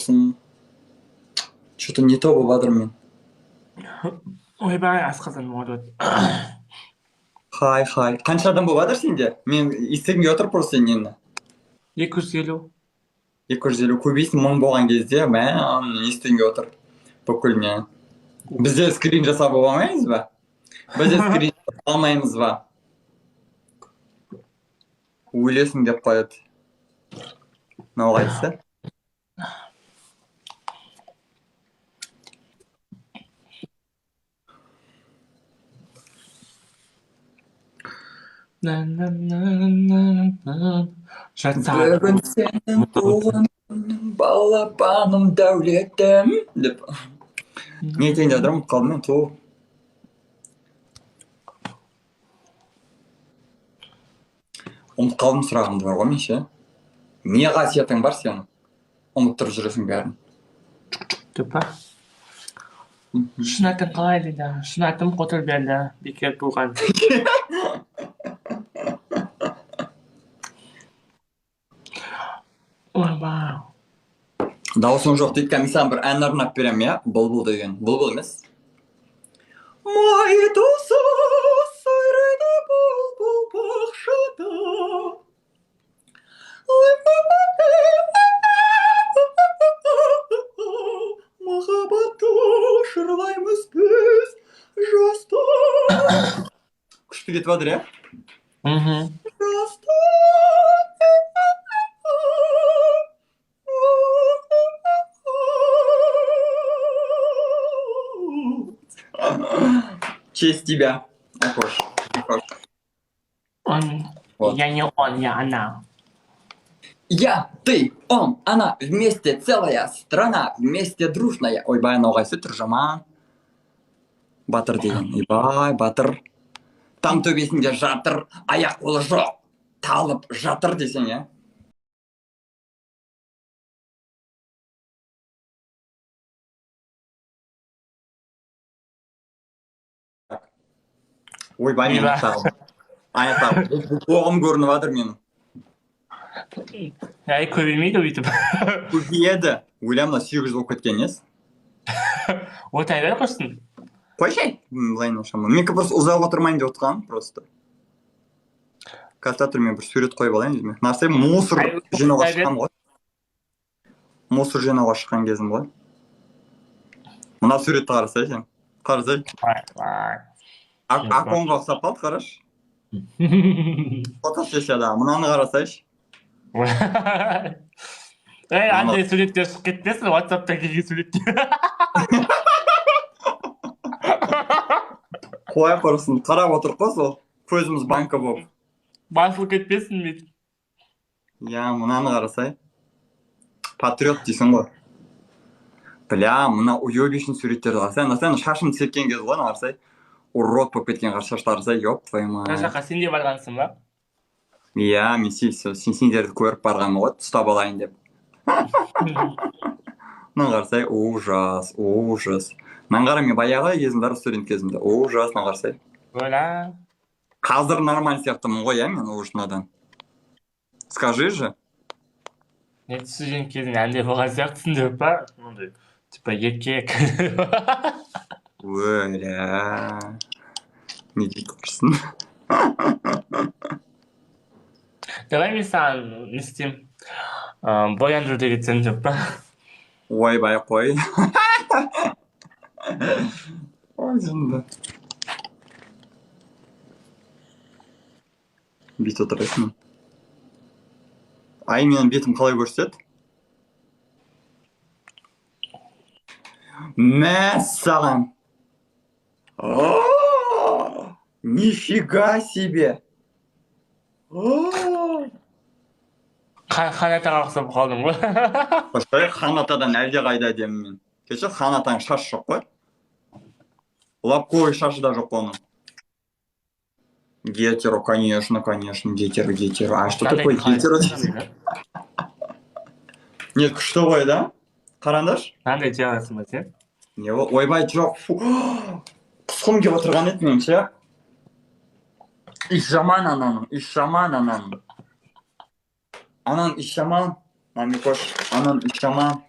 болсын. Что-то не то болып жатыр мен. Ойбай, асқазан ауырады. Хай. Қанша адам болып жатыр сенде? Мен естігімге отыр просто нені. 250. 250 көбейсін 1000 болған кезде, не естігімге отыр. Бүкіл не. Бізде скрин жасап алмаймыз ба? Бізде скрин жасап алмаймыз ба? Өлесің деп қояды. Мынау қайсысы? Бүгін сенің туған күнің, балапаным дәулетім деп. Не етейін деп отырмын, қалдым мен туып. Ұмыт қалдым сұрағымды бар ғой мен ше. Не қасиетің бар сенің? Ұмыттырып жүресің бәрін. Деп па? Шын атың қалай дейді? Шын атым Қотырбелді, бекер туған. Ойбай. Дауысың жоқ дейді, саған бір ән арнап берем, я? Бұлбұл деген. Бұлбұл емес. Май тусы сайрайды бұлбұл бақшада. Махаббатты шырлаймыз біз жаста. Күшті кетіп жатыр, я? Жаста. Честь тебя. Похож. Я не он, я она. Я, ты, он, она, вместе целая страна, вместе дружная. Ойбай, ноғайсы тұржаман. Батыр деген. Ойбай, батыр. Там төбесінде жатыр, аяқ қолы жоқ. Талып жатыр десең, я? Ойбай, мен аяқтағым. Оғым көрініп жатыр менің. Әй, көбеймейді өйтіп. Көбейеді. Ойлама 800 болып кеткен, ес? Отай бер қойсын. Қойшай. Былайын шамы. Менікі просто ұзақ отырмайын деп отырған, просто. Қазір мен бір сурет қойып алайын деймін. Нарсай мусор жинауға шыққан ғой. Мусор жинауға шыққан кезім ғой. Мына суретті қарасай сен. Қарасай. Аконға ұқсап қалды, қараш. Фотосессияда. Мынаны қарасайшы. Андай суреттер шығып кетпесін, WhatsApp-та келген суреттер. Қоя құрысын, қарап отырып қой сол. Көзіміз банка болып. Басылып кетпесін мен. Я, мынаны қарасай. Патриот дейсің ғой. Бля, мына уебищный суреттерді қарасай. Насайын шашым тепкен кез ғой, қарасай. Урод болып кеткен қаршаштарса, ёп, твою мать. Жаққа сен де барғансың ба? Иә, мен сендерді көріп барғанмын ғой, ұстап алайын деп. Мына қарасай, ужас. Мына қара, мен баяғы кезімде, студент кезімде, ужас, мына қарасай. Оля. Қазір нормаль сияқтымын ғой, я, мен ужаснадан. Скажи же. Мен студент кезінде әнде болған сияқтысың деп па? Типа еркек. Оля. Не дейді құрсын. Давай мен саған не істеймін? Бояндыруды кетсем деп па? Ойбай қой. Ой, жынды. Бет отырасың. Ай, менің бетім қалай көрсетеді? Мәссаған. Нифига себе. Қанатаға ұқсап қалдым ғой. Қоштай, қанатадан әлде қайда демін мен. Кеше қанатаң шаш жоқ қой. Лапковый шашы да жоқ оның. Гетеро, конечно, гетеро. А что такое гетеро? Нет, күшті ғой, да? Қарандаш? Қандай деласын ба сен? Не, ойбай, жоқ. Құсқым кеп отырған еді мен, ше? Иш жаман ананың. Анан иш жаман. Мамикош, анан иш жаман.